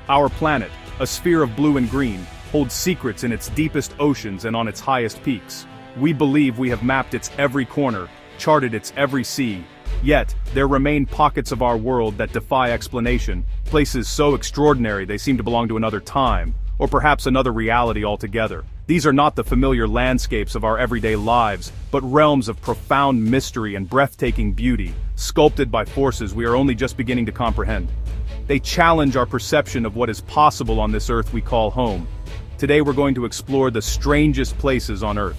Our planet, a sphere of blue and green, holds secrets in its deepest oceans and on its highest peaks. We believe we have mapped its every corner, charted its every sea. Yet, there remain pockets of our world that defy explanation, places so extraordinary they seem to belong to another time, or perhaps another reality altogether. These are not the familiar landscapes of our everyday lives, but realms of profound mystery and breathtaking beauty, sculpted by forces we are only just beginning to comprehend. They challenge our perception of what is possible on this earth we call home. Today we're going to explore the strangest places on Earth.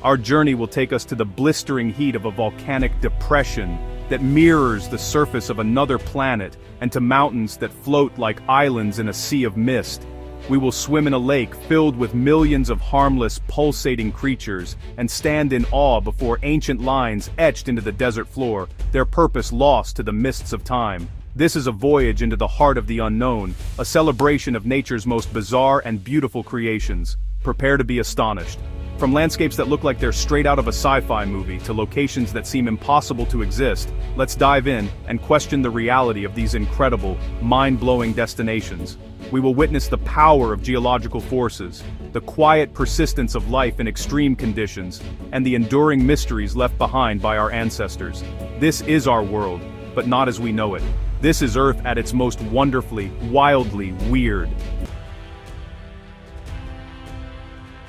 Our journey will take us to the blistering heat of a volcanic depression that mirrors the surface of another planet, and to mountains that float like islands in a sea of mist. We will swim in a lake filled with millions of harmless, pulsating creatures, and stand in awe before ancient lines etched into the desert floor, their purpose lost to the mists of time. This is a voyage into the heart of the unknown, a celebration of nature's most bizarre and beautiful creations. Prepare to be astonished. From landscapes that look like they're straight out of a sci-fi movie to locations that seem impossible to exist, let's dive in and question the reality of these incredible, mind-blowing destinations. We will witness the power of geological forces, the quiet persistence of life in extreme conditions, and the enduring mysteries left behind by our ancestors. This is our world, but not as we know it. This is Earth at its most wonderfully, wildly weird.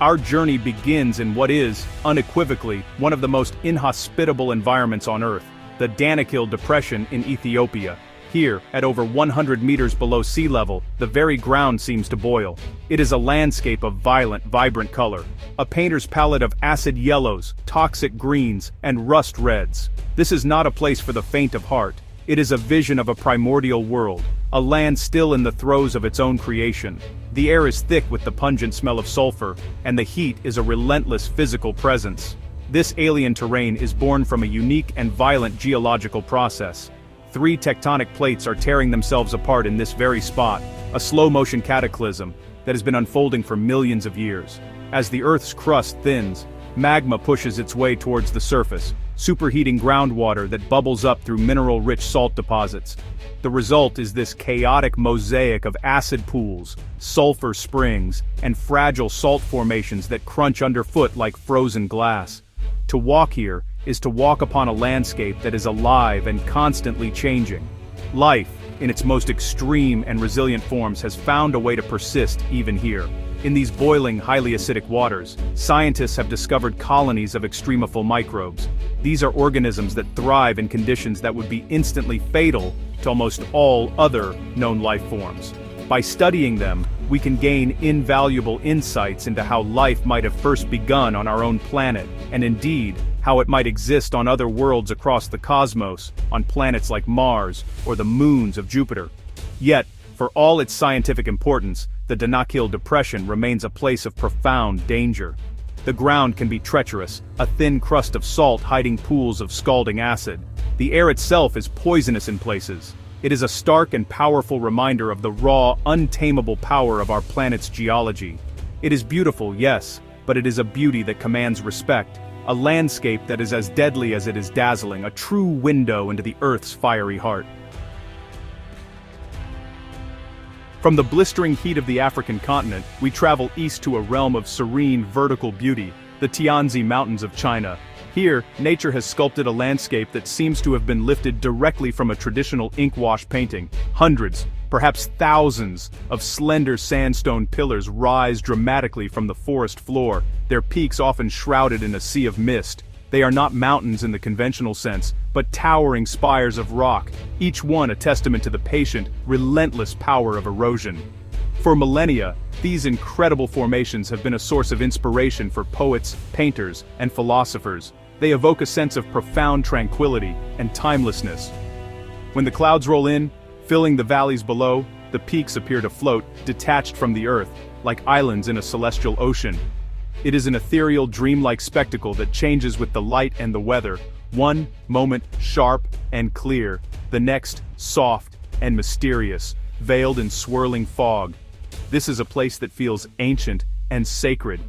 Our journey begins in what is, unequivocally, one of the most inhospitable environments on Earth, the Danakil Depression in Ethiopia. Here, at over 100 meters below sea level, the very ground seems to boil. It is a landscape of violent, vibrant color. A painter's palette of acid yellows, toxic greens, and rust reds. This is not a place for the faint of heart. It is a vision of a primordial world, a land still in the throes of its own creation. The air is thick with the pungent smell of sulfur, and the heat is a relentless physical presence. This alien terrain is born from a unique and violent geological process. 3 tectonic plates are tearing themselves apart in this very spot, a slow-motion cataclysm that has been unfolding for millions of years. As the Earth's crust thins, magma pushes its way towards the surface, superheating groundwater that bubbles up through mineral-rich salt deposits. The result is this chaotic mosaic of acid pools, sulfur springs, and fragile salt formations that crunch underfoot like frozen glass. To walk here is to walk upon a landscape that is alive and constantly changing. Life, in its most extreme and resilient forms, has found a way to persist even here. In these boiling, highly acidic waters, scientists have discovered colonies of extremophile microbes. These are organisms that thrive in conditions that would be instantly fatal to almost all other known life forms. By studying them, we can gain invaluable insights into how life might have first begun on our own planet, and indeed, how it might exist on other worlds across the cosmos, on planets like Mars or the moons of Jupiter. Yet, for all its scientific importance, the Danakil Depression remains a place of profound danger. The ground can be treacherous, a thin crust of salt hiding pools of scalding acid. The air itself is poisonous in places. It is a stark and powerful reminder of the raw, untamable power of our planet's geology. It is beautiful, yes, but it is a beauty that commands respect. A landscape that is as deadly as it is dazzling, a true window into the Earth's fiery heart. From the blistering heat of the African continent, we travel east to a realm of serene vertical beauty, the Tianzi Mountains of China. Here, nature has sculpted a landscape that seems to have been lifted directly from a traditional ink-wash painting. Hundreds, perhaps thousands, of slender sandstone pillars rise dramatically from the forest floor, their peaks often shrouded in a sea of mist. They are not mountains in the conventional sense, but towering spires of rock, each one a testament to the patient, relentless power of erosion. For millennia, these incredible formations have been a source of inspiration for poets, painters, and philosophers. They evoke a sense of profound tranquility and timelessness. When the clouds roll in, filling the valleys below, the peaks appear to float, detached from the earth, like islands in a celestial ocean. It is an ethereal, dreamlike spectacle that changes with the light and the weather. One moment sharp and clear, the next soft and mysterious, veiled in swirling fog. This is a place that feels ancient and sacred.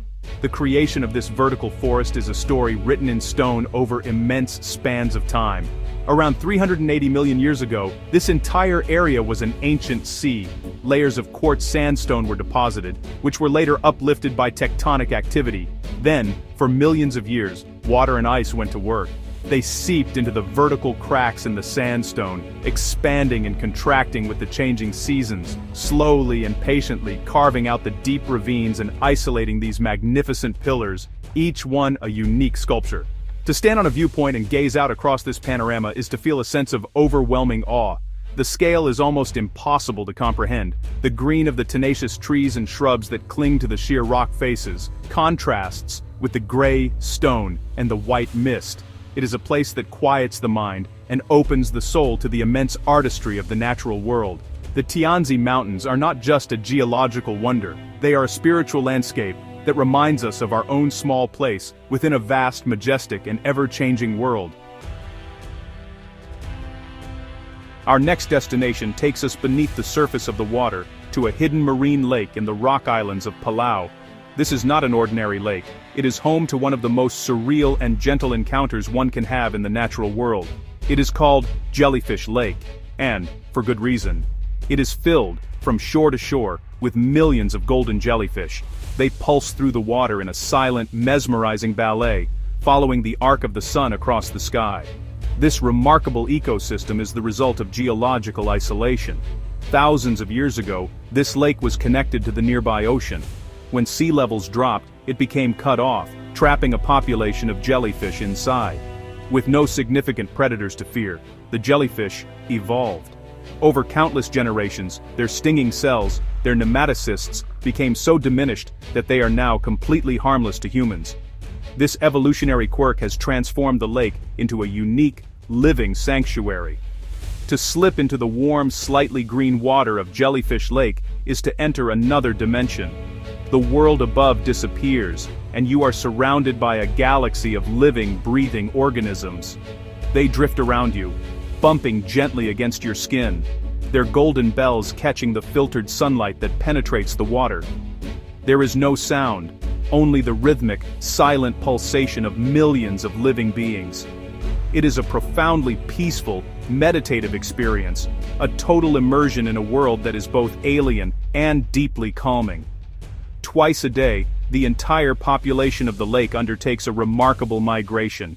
The creation of this vertical forest is a story written in stone over immense spans of time. Around 380 million years ago, this entire area was an ancient sea. Layers of quartz sandstone were deposited, which were later uplifted by tectonic activity. Then, for millions of years, water and ice went to work. They seeped into the vertical cracks in the sandstone, expanding and contracting with the changing seasons, slowly and patiently carving out the deep ravines and isolating these magnificent pillars, each one a unique sculpture. To stand on a viewpoint and gaze out across this panorama is to feel a sense of overwhelming awe. The scale is almost impossible to comprehend. The green of the tenacious trees and shrubs that cling to the sheer rock faces contrasts with the gray stone and the white mist. It is a place that quiets the mind and opens the soul to the immense artistry of the natural world. The Tianzi Mountains are not just a geological wonder, they are a spiritual landscape that reminds us of our own small place within a vast, majestic, and ever-changing world. Our next destination takes us beneath the surface of the water to a hidden marine lake in the rock islands of Palau. This is not an ordinary lake. It is home to one of the most surreal and gentle encounters one can have in the natural world. It is called Jellyfish Lake, and, for good reason. It is filled, from shore to shore, with millions of golden jellyfish. They pulse through the water in a silent, mesmerizing ballet, following the arc of the sun across the sky. This remarkable ecosystem is the result of geological isolation. Thousands of years ago, this lake was connected to the nearby ocean. When sea levels dropped, it became cut off, trapping a population of jellyfish inside. With no significant predators to fear, the jellyfish evolved. Over countless generations, their stinging cells, their nematocysts, became so diminished that they are now completely harmless to humans. This evolutionary quirk has transformed the lake into a unique, living sanctuary. To slip into the warm, slightly green water of Jellyfish Lake is to enter another dimension. The world above disappears, and you are surrounded by a galaxy of living, breathing organisms. They drift around you, bumping gently against your skin, their golden bells catching the filtered sunlight that penetrates the water. There is no sound, only the rhythmic, silent pulsation of millions of living beings. It is a profoundly peaceful, meditative experience, a total immersion in a world that is both alien and deeply calming. Twice a day, the entire population of the lake undertakes a remarkable migration.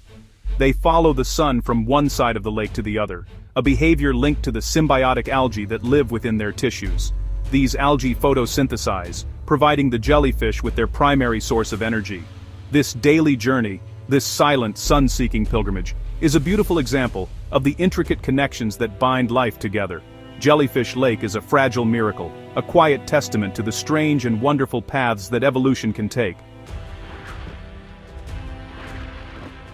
They follow the sun from one side of the lake to the other, a behavior linked to the symbiotic algae that live within their tissues. These algae photosynthesize, providing the jellyfish with their primary source of energy. This daily journey, this silent sun-seeking pilgrimage, is a beautiful example of the intricate connections that bind life together. Jellyfish Lake is a fragile miracle, a quiet testament to the strange and wonderful paths that evolution can take.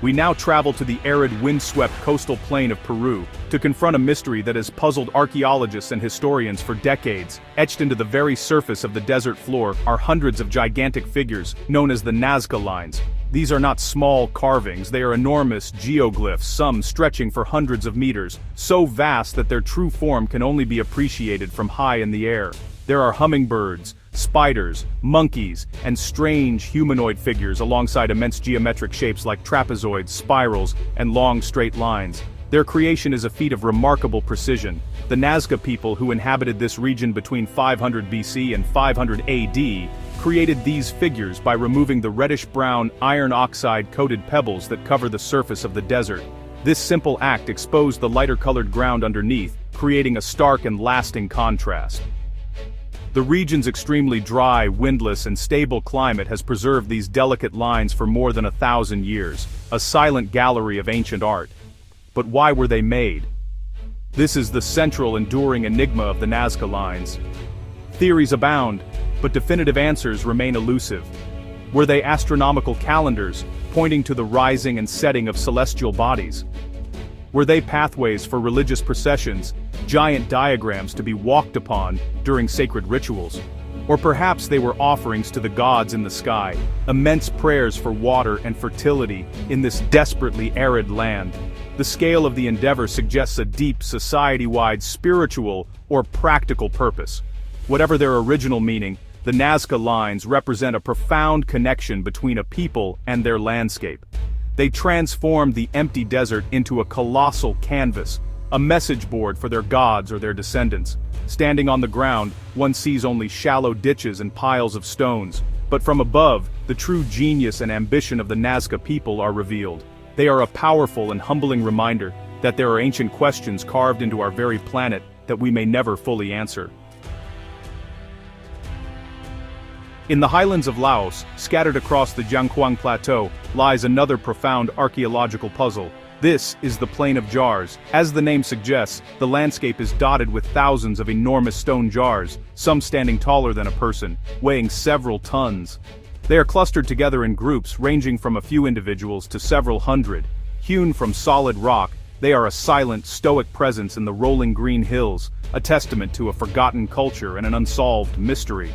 We now travel to the arid, windswept coastal plain of Peru to confront a mystery that has puzzled archaeologists and historians for decades. Etched into the very surface of the desert floor are hundreds of gigantic figures known as the Nazca lines. These are not small carvings, they are enormous geoglyphs, some stretching for hundreds of meters, so vast that their true form can only be appreciated from high in the air. There are hummingbirds, spiders, monkeys, and strange humanoid figures alongside immense geometric shapes like trapezoids, spirals, and long straight lines. Their creation is a feat of remarkable precision. The Nazca people who inhabited this region between 500 BC and 500 AD created these figures by removing the reddish-brown iron oxide-coated pebbles that cover the surface of the desert. This simple act exposed the lighter-colored ground underneath, creating a stark and lasting contrast. The region's extremely dry, windless, and stable climate has preserved these delicate lines for more than 1,000 years, a silent gallery of ancient art. But why were they made? This is the central enduring enigma of the Nazca lines. Theories abound, but definitive answers remain elusive. Were they astronomical calendars, pointing to the rising and setting of celestial bodies? Were they pathways for religious processions, giant diagrams to be walked upon during sacred rituals? Or perhaps they were offerings to the gods in the sky, immense prayers for water and fertility in this desperately arid land. The scale of the endeavor suggests a deep, society-wide spiritual or practical purpose. Whatever their original meaning, the Nazca lines represent a profound connection between a people and their landscape. They transformed the empty desert into a colossal canvas, a message board for their gods or their descendants. Standing on the ground, one sees only shallow ditches and piles of stones, but from above, the true genius and ambition of the Nazca people are revealed. They are a powerful and humbling reminder that there are ancient questions carved into our very planet that we may never fully answer. In the highlands of Laos, scattered across the Jianghuang Plateau, lies another profound archaeological puzzle. This is the Plain of Jars. As the name suggests, the landscape is dotted with thousands of enormous stone jars, some standing taller than a person, weighing several tons. They are clustered together in groups ranging from a few individuals to several hundred. Hewn from solid rock, they are a silent, stoic presence in the rolling green hills, a testament to a forgotten culture and an unsolved mystery.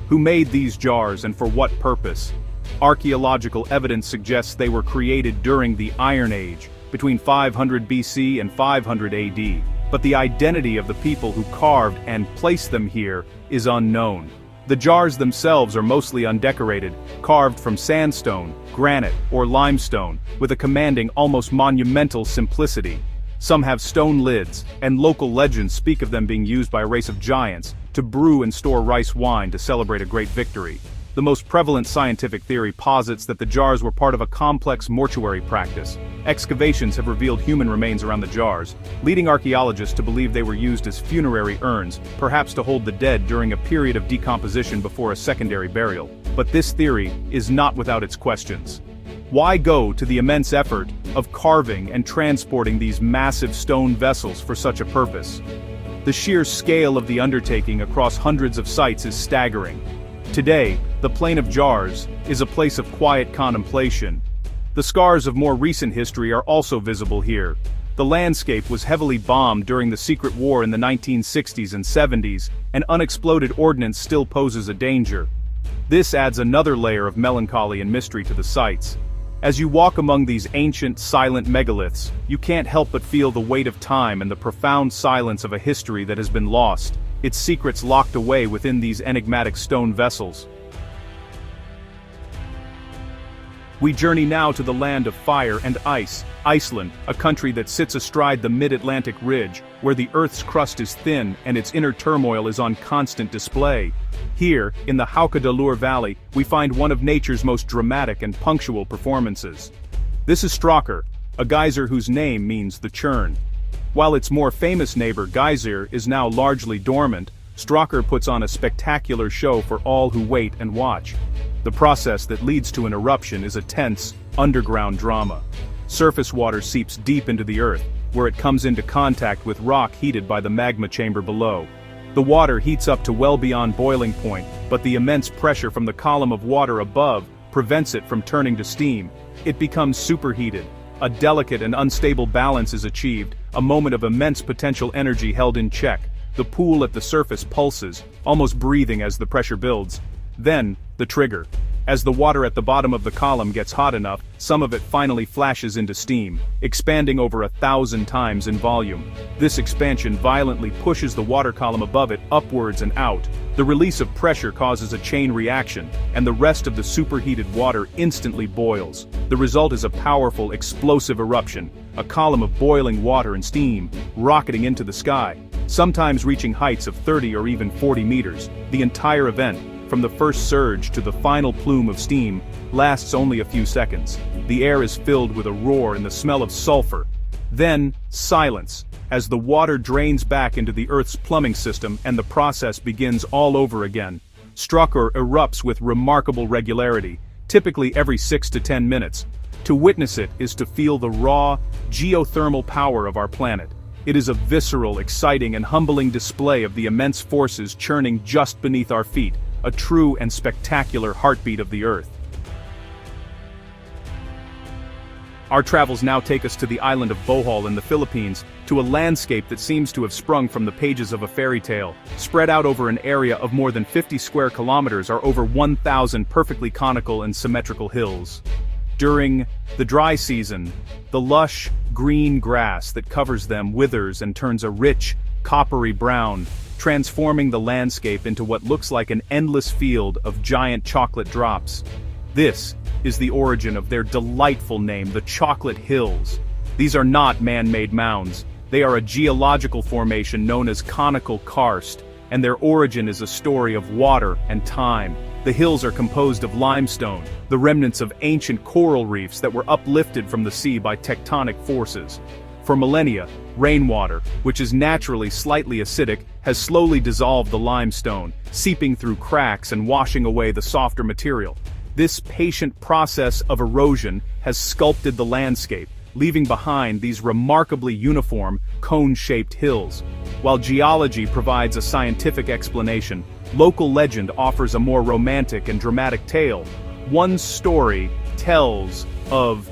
Who made these jars and for what purpose? Archaeological evidence suggests they were created during the Iron Age, between 500 BC and 500 AD, but the identity of the people who carved and placed them here is unknown. The jars themselves are mostly undecorated, carved from sandstone, granite, or limestone, with a commanding, almost monumental simplicity. Some have stone lids, and local legends speak of them being used by a race of giants to brew and store rice wine to celebrate a great victory. The most prevalent scientific theory posits that the jars were part of a complex mortuary practice. Excavations have revealed human remains around the jars, leading archaeologists to believe they were used as funerary urns, perhaps to hold the dead during a period of decomposition before a secondary burial. But this theory is not without its questions. Why go to the immense effort of carving and transporting these massive stone vessels for such a purpose? The sheer scale of the undertaking across hundreds of sites is staggering. Today, the Plain of Jars is a place of quiet contemplation. The scars of more recent history are also visible here. The landscape was heavily bombed during the secret war in the 1960s and 70s, and unexploded ordnance still poses a danger. This adds another layer of melancholy and mystery to the sites. As you walk among these ancient, silent megaliths, you can't help but feel the weight of time and the profound silence of a history that has been lost, its secrets locked away within these enigmatic stone vessels. We journey now to the land of fire and ice, Iceland, a country that sits astride the mid-Atlantic ridge, where the Earth's crust is thin and its inner turmoil is on constant display. Here, in the Haukadalur Valley, we find one of nature's most dramatic and punctual performances. This is Stråkr, a geyser whose name means the churn. While its more famous neighbor Geysir is now largely dormant, Stråkr puts on a spectacular show for all who wait and watch. The process that leads to an eruption is a tense, underground drama. Surface water seeps deep into the earth, where it comes into contact with rock heated by the magma chamber below. The water heats up to well beyond boiling point, but the immense pressure from the column of water above prevents it from turning to steam. It becomes superheated. A delicate and unstable balance is achieved, a moment of immense potential energy held in check. The pool at the surface pulses, almost breathing as the pressure builds. Then, the trigger. As the water at the bottom of the column gets hot enough, some of it finally flashes into steam, expanding over 1,000 times in volume. This expansion violently pushes the water column above it upwards and out. The release of pressure causes a chain reaction, and the rest of the superheated water instantly boils. The result is a powerful, explosive eruption, a column of boiling water and steam, rocketing into the sky, sometimes reaching heights of 30 or even 40 meters. The entire event, from the first surge to the final plume of steam, lasts only a few seconds. The air is filled with a roar and the smell of sulfur. Then, silence, as the water drains back into the Earth's plumbing system and the process begins all over again. Stråkr erupts with remarkable regularity, typically every 6 to 10 minutes. To witness it is to feel the raw, geothermal power of our planet. It is a visceral, exciting and humbling display of the immense forces churning just beneath our feet, a true and spectacular heartbeat of the Earth. Our travels now take us to the island of Bohol in the Philippines, to a landscape that seems to have sprung from the pages of a fairy tale. Spread out over an area of more than 50 square kilometers are over 1,000 perfectly conical and symmetrical hills. During the dry season, the lush, green grass that covers them withers and turns a rich, coppery brown, transforming the landscape into what looks like an endless field of giant chocolate drops. This is the origin of their delightful name, the Chocolate Hills. These are not man-made mounds. They are a geological formation known as conical karst, and their origin is a story of water and time. The hills are composed of limestone, the remnants of ancient coral reefs that were uplifted from the sea by tectonic forces. For millennia, rainwater, which is naturally slightly acidic, has slowly dissolved the limestone, seeping through cracks and washing away the softer material. This patient process of erosion has sculpted the landscape, leaving behind these remarkably uniform, cone-shaped hills. While geology provides a scientific explanation, local legend offers a more romantic and dramatic tale. One story tells of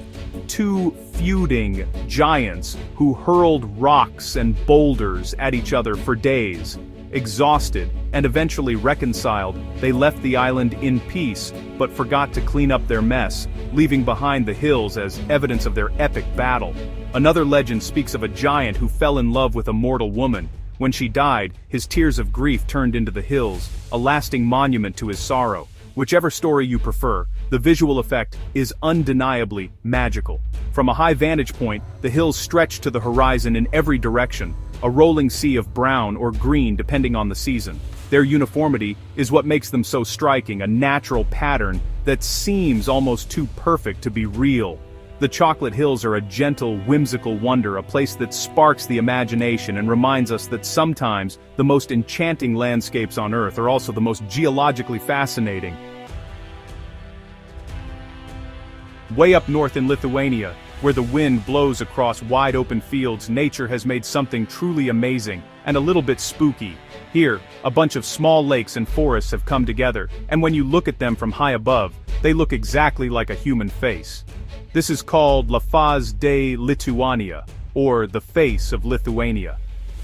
two feuding giants who hurled rocks and boulders at each other for days. Exhausted and eventually reconciled, they left the island in peace, but forgot to clean up their mess, leaving behind the hills as evidence of their epic battle. Another legend speaks of a giant who fell in love with a mortal woman. When she died, his tears of grief turned into the hills, a lasting monument to his sorrow. Whichever story you prefer, the visual effect is undeniably magical. From a high vantage point, the hills stretch to the horizon in every direction, a rolling sea of brown or green depending on the season. Their uniformity is what makes them so striking, a natural pattern that seems almost too perfect to be real. The Chocolate Hills are a gentle, whimsical wonder, a place that sparks the imagination and reminds us that sometimes the most enchanting landscapes on Earth are also the most geologically fascinating. Way up north in Lithuania, where the wind blows across wide-open fields, nature has made something truly amazing and a little bit spooky. Here, a bunch of small lakes and forests have come together, and when you look at them from high above, they look exactly like a human face. This is called La Face de Lituania, or the face of Lithuania.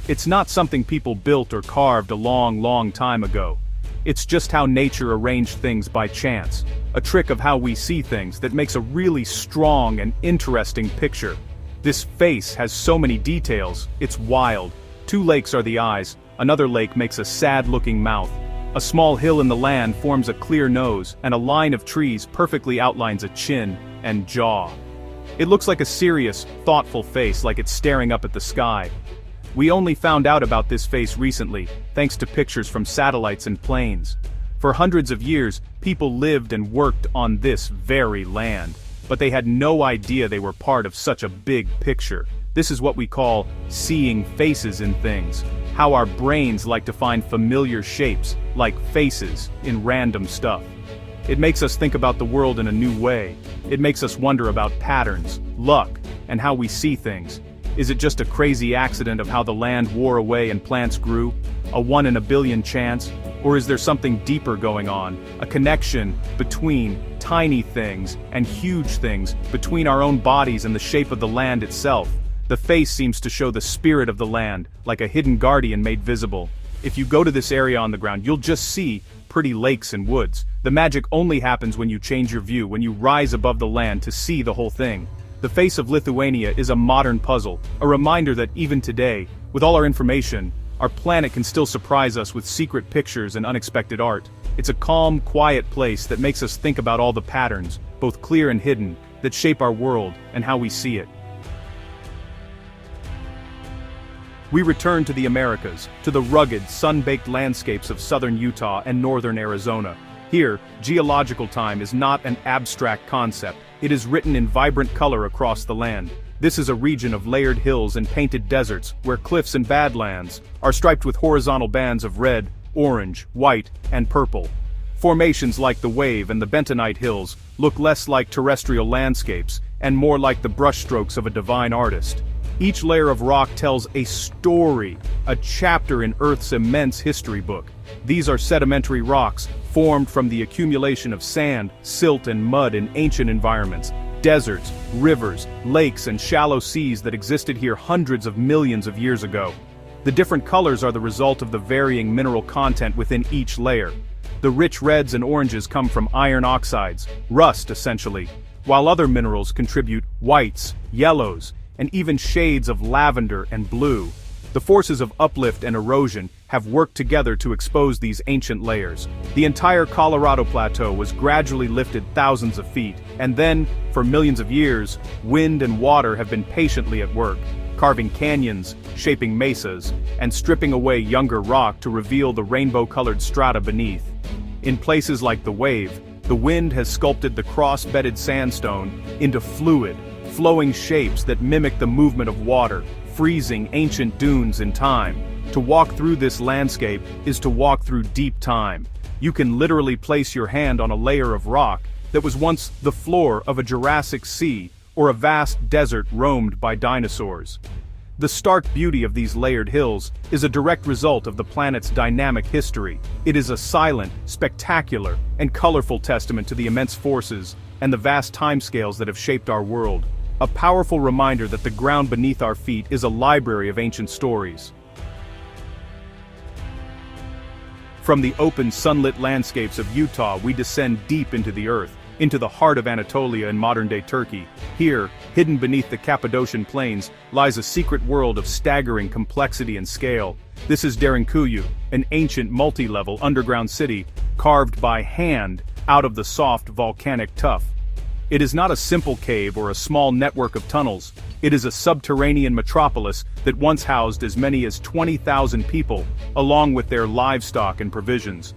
It's not something people built or carved a long time ago. It's just how nature arranged things by chance, a trick of how we see things that makes a really strong and interesting picture. This face has so many details, it's wild. Two lakes are the eyes, another lake makes a sad-looking mouth. A small hill in the land forms a clear nose, and a line of trees perfectly outlines a chin and jaw. It looks like a serious, thoughtful face, like it's staring up at the sky. We only found out about this face recently, thanks to pictures from satellites and planes. For hundreds of years, people lived and worked on this very land, but they had no idea they were part of such a big picture. This is what we call seeing faces in things, how our brains like to find familiar shapes, like faces, in random stuff. It makes us think about the world in a new way. It makes us wonder about patterns, luck, and how we see things. Is it just a crazy accident of how the land wore away and plants grew? A 1 in a billion chance? Or is there something deeper going on? A connection between tiny things and huge things, between our own bodies and the shape of the land itself? The face seems to show the spirit of the land, like a hidden guardian made visible. If you go to this area on the ground, you'll just see pretty lakes and woods. The magic only happens when you change your view, when you rise above the land to see the whole thing. The face of Lithuania is a modern puzzle, a reminder that even today, with all our information, our planet can still surprise us with secret pictures and unexpected art. It's a calm, quiet place that makes us think about all the patterns, both clear and hidden, that shape our world and how we see it. We return to the Americas, to the rugged, sun-baked landscapes of southern Utah and northern Arizona. Here, geological time is not an abstract concept. It is written in vibrant color across the land. This is a region of layered hills and painted deserts, where cliffs and badlands are striped with horizontal bands of red, orange, white, and purple. Formations like the Wave and the Bentonite Hills look less like terrestrial landscapes and more like the brushstrokes of a divine artist. Each layer of rock tells a story, a chapter in Earth's immense history book. These are sedimentary rocks, formed from the accumulation of sand, silt, and mud in ancient environments. Deserts, rivers, lakes, and shallow seas that existed here hundreds of millions of years ago. The different colors are the result of the varying mineral content within each layer. The rich reds and oranges come from iron oxides, rust essentially, while other minerals contribute whites, yellows, and even shades of lavender and blue. The forces of uplift and erosion have worked together to expose these ancient layers. The entire Colorado Plateau was gradually lifted thousands of feet, and then, for millions of years, wind and water have been patiently at work, carving canyons, shaping mesas, and stripping away younger rock to reveal the rainbow-colored strata beneath. In places like the Wave, the wind has sculpted the cross-bedded sandstone into fluid, flowing shapes that mimic the movement of water, freezing ancient dunes in time. To walk through this landscape is to walk through deep time. You can literally place your hand on a layer of rock that was once the floor of a Jurassic sea or a vast desert roamed by dinosaurs. The stark beauty of these layered hills is a direct result of the planet's dynamic history. It is a silent, spectacular, and colorful testament to the immense forces and the vast timescales that have shaped our world. A powerful reminder that the ground beneath our feet is a library of ancient stories. From the open, sunlit landscapes of Utah, we descend deep into the earth, into the heart of Anatolia in modern-day Turkey. Here, hidden beneath the Cappadocian plains, lies a secret world of staggering complexity and scale. This is Derinkuyu, an ancient multi-level underground city, carved by hand out of the soft volcanic tuff. It is not a simple cave or a small network of tunnels. It is a subterranean metropolis that once housed as many as 20,000 people, along with their livestock and provisions.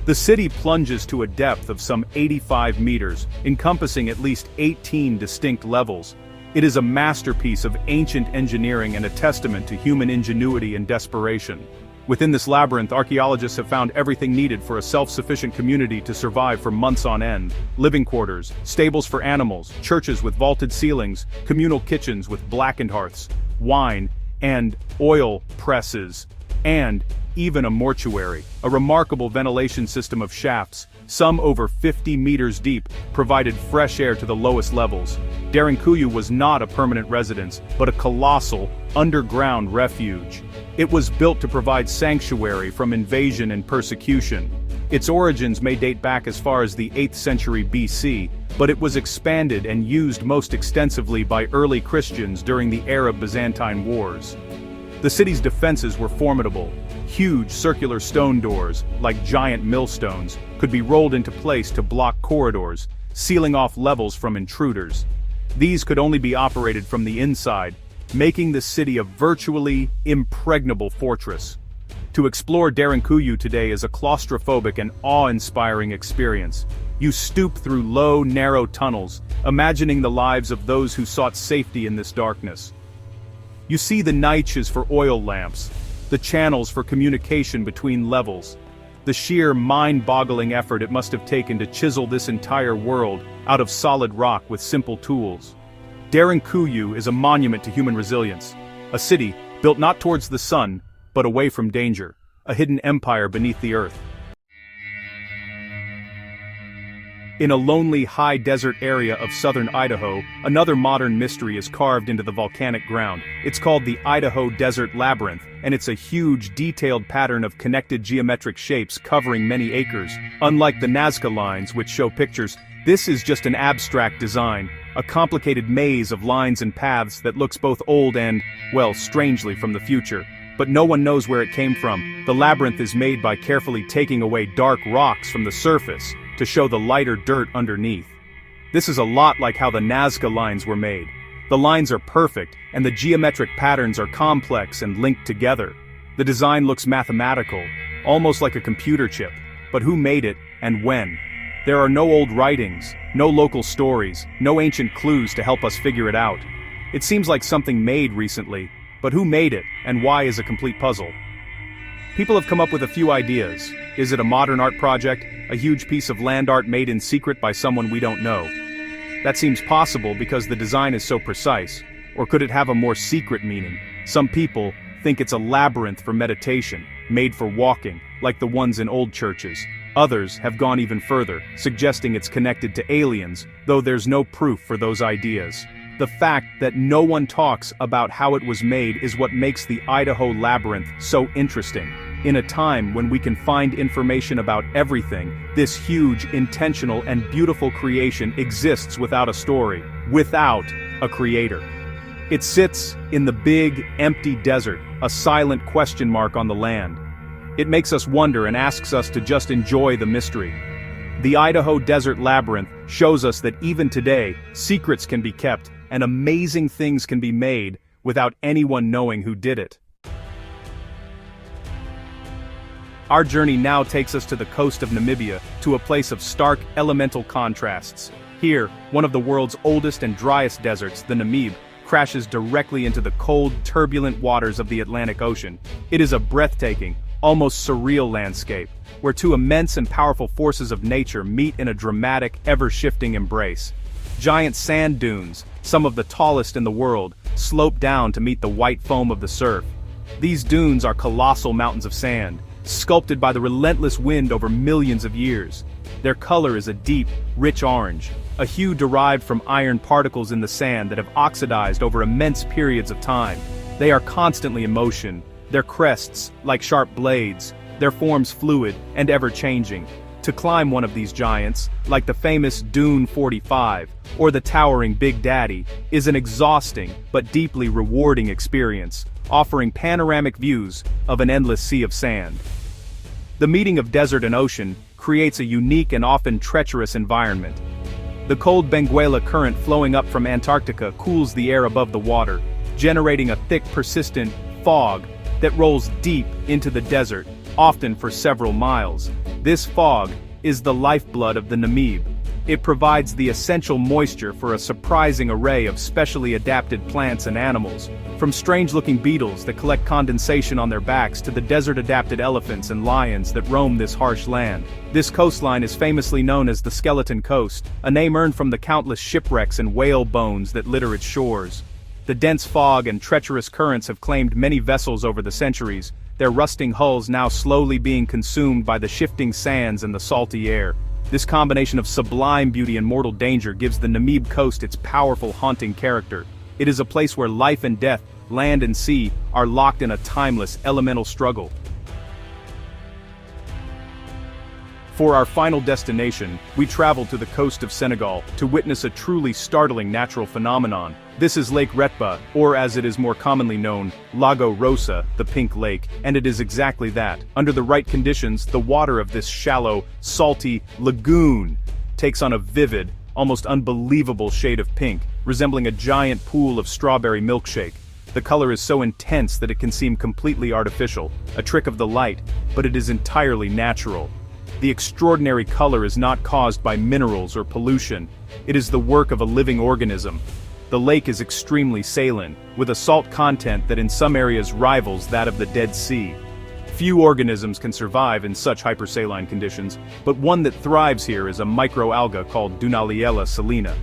The city plunges to a depth of some 85 meters, encompassing at least 18 distinct levels. It is a masterpiece of ancient engineering and a testament to human ingenuity and desperation. Within this labyrinth, archaeologists have found everything needed for a self-sufficient community to survive for months on end. Living quarters, stables for animals, churches with vaulted ceilings, communal kitchens with blackened hearths, wine and oil presses, and even a mortuary. A remarkable ventilation system of shafts, some over 50 meters deep, provided fresh air to the lowest levels. Derinkuyu was not a permanent residence, but a colossal, underground refuge. It was built to provide sanctuary from invasion and persecution. Its origins may date back as far as the 8th century BC, but it was expanded and used most extensively by early Christians during the Arab-Byzantine Wars. The city's defenses were formidable. Huge circular stone doors, like giant millstones, could be rolled into place to block corridors, sealing off levels from intruders. These could only be operated from the inside, making the city a virtually impregnable fortress. To explore Derinkuyu today is a claustrophobic and awe-inspiring experience. You stoop through low, narrow tunnels, imagining the lives of those who sought safety in this darkness. You see the niches for oil lamps, the channels for communication between levels, the sheer mind-boggling effort it must have taken to chisel this entire world out of solid rock with simple tools. Derinkuyu is a monument to human resilience, a city built not towards the sun, but away from danger, a hidden empire beneath the earth. In a lonely, high desert area of southern Idaho, another modern mystery is carved into the volcanic ground. It's called the Idaho Desert Labyrinth, and it's a huge, detailed pattern of connected geometric shapes covering many acres. Unlike the Nazca lines, which show pictures, this is just an abstract design, a complicated maze of lines and paths that looks both old and, well, strangely from the future. But no one knows where it came from. The labyrinth is made by carefully taking away dark rocks from the surface to show the lighter dirt underneath. This is a lot like how the Nazca lines were made. The lines are perfect, and the geometric patterns are complex and linked together. The design looks mathematical, almost like a computer chip. But who made it, and when? There are no old writings, no local stories, no ancient clues to help us figure it out. It seems like something made recently, but who made it, and why is a complete puzzle. People have come up with a few ideas. Is it a modern art project, a huge piece of land art made in secret by someone we don't know? That seems possible because the design is so precise. Or could it have a more secret meaning? Some people think it's a labyrinth for meditation, made for walking, like the ones in old churches. Others have gone even further, suggesting it's connected to aliens, though there's no proof for those ideas. The fact that no one talks about how it was made is what makes the Idaho Labyrinth so interesting. In a time when we can find information about everything, this huge, intentional, and beautiful creation exists without a story, without a creator. It sits in the big, empty desert, a silent question mark on the land. It makes us wonder and asks us to just enjoy the mystery. The Idaho Desert Labyrinth shows us that even today, secrets can be kept and amazing things can be made without anyone knowing who did it. Our journey now takes us to the coast of Namibia, to a place of stark, elemental contrasts. Here, one of the world's oldest and driest deserts, the Namib, crashes directly into the cold, turbulent waters of the Atlantic Ocean. It is a breathtaking, almost surreal landscape, where two immense and powerful forces of nature meet in a dramatic, ever-shifting embrace. Giant sand dunes, some of the tallest in the world, slope down to meet the white foam of the surf. These dunes are colossal mountains of sand, sculpted by the relentless wind over millions of years. Their color is a deep, rich orange, a hue derived from iron particles in the sand that have oxidized over immense periods of time. They are constantly in motion, their crests like sharp blades, their forms fluid and ever-changing. To climb one of these giants, like the famous Dune 45, or the towering Big Daddy, is an exhausting but deeply rewarding experience, offering panoramic views of an endless sea of sand. The meeting of desert and ocean creates a unique and often treacherous environment. The cold Benguela current flowing up from Antarctica cools the air above the water, generating a thick, persistent fog that rolls deep into the desert, often for several miles. This fog is the lifeblood of the Namib. It provides the essential moisture for a surprising array of specially adapted plants and animals, from strange-looking beetles that collect condensation on their backs to the desert-adapted elephants and lions that roam this harsh land. This coastline is famously known as the Skeleton Coast, a name earned from the countless shipwrecks and whale bones that litter its shores. The dense fog and treacherous currents have claimed many vessels over the centuries, their rusting hulls now slowly being consumed by the shifting sands and the salty air. This combination of sublime beauty and mortal danger gives the Namib coast its powerful, haunting character. It is a place where life and death, land and sea, are locked in a timeless, elemental struggle. For our final destination, we travel to the coast of Senegal to witness a truly startling natural phenomenon. This is Lake Retba, or as it is more commonly known, Lago Rosa, the Pink Lake, and it is exactly that. Under the right conditions, the water of this shallow, salty lagoon takes on a vivid, almost unbelievable shade of pink, resembling a giant pool of strawberry milkshake. The color is so intense that it can seem completely artificial, a trick of the light, but it is entirely natural. The extraordinary color is not caused by minerals or pollution. It is the work of a living organism. The lake is extremely saline, with a salt content that in some areas rivals that of the Dead Sea. Few organisms can survive in such hypersaline conditions, but one that thrives here is a microalga called Dunaliella salina.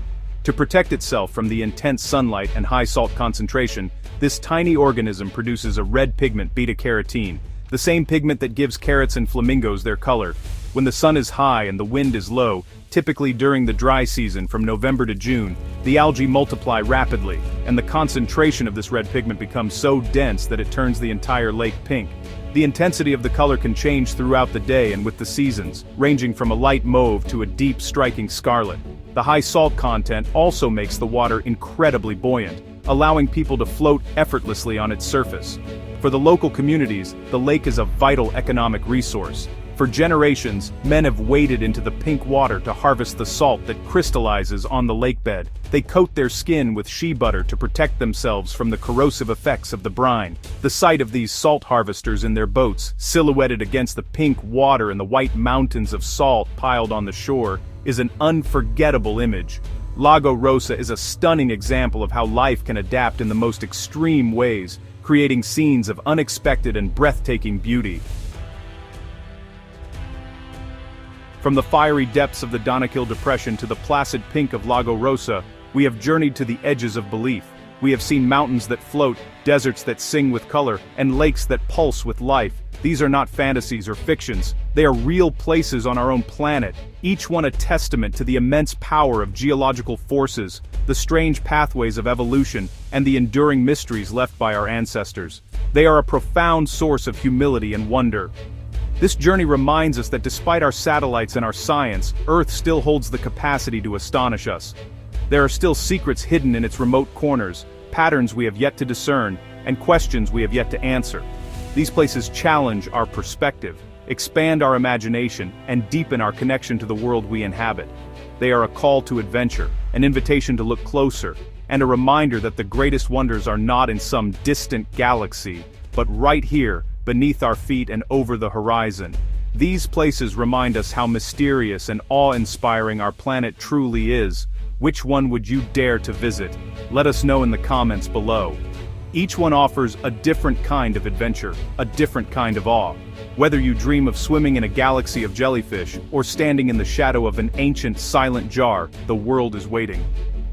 To protect itself from the intense sunlight and high salt concentration, this tiny organism produces a red pigment, beta-carotene, the same pigment that gives carrots and flamingos their color. When the sun is high and the wind is low, typically during the dry season from November to June, the algae multiply rapidly, and the concentration of this red pigment becomes so dense that it turns the entire lake pink. The intensity of the color can change throughout the day and with the seasons, ranging from a light mauve to a deep, striking scarlet. The high salt content also makes the water incredibly buoyant, allowing people to float effortlessly on its surface. For the local communities, the lake is a vital economic resource. For generations, men have waded into the pink water to harvest the salt that crystallizes on the lake bed. They coat their skin with shea butter to protect themselves from the corrosive effects of the brine. The sight of these salt harvesters in their boats, silhouetted against the pink water and the white mountains of salt piled on the shore, is an unforgettable image. Lago Rosa is a stunning example of how life can adapt in the most extreme ways, creating scenes of unexpected and breathtaking beauty. From the fiery depths of the Danakil Depression to the placid pink of Lago Rosa, we have journeyed to the edges of belief. We have seen mountains that float, deserts that sing with color, and lakes that pulse with life. These are not fantasies or fictions. They are real places on our own planet, each one a testament to the immense power of geological forces, the strange pathways of evolution, and the enduring mysteries left by our ancestors. They are a profound source of humility and wonder. This journey reminds us that despite our satellites and our science, Earth still holds the capacity to astonish us. There are still secrets hidden in its remote corners, patterns we have yet to discern, and questions we have yet to answer. These places challenge our perspective, expand our imagination, and deepen our connection to the world we inhabit. They are a call to adventure, an invitation to look closer, and a reminder that the greatest wonders are not in some distant galaxy, but right here, beneath our feet and over the horizon. These places remind us how mysterious and awe-inspiring our planet truly is. Which one would you dare to visit? Let us know in the comments below. Each one offers a different kind of adventure, a different kind of awe. Whether you dream of swimming in a galaxy of jellyfish, or standing in the shadow of an ancient, silent jar, the world is waiting.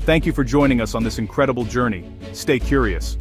Thank you for joining us on this incredible journey. Stay curious.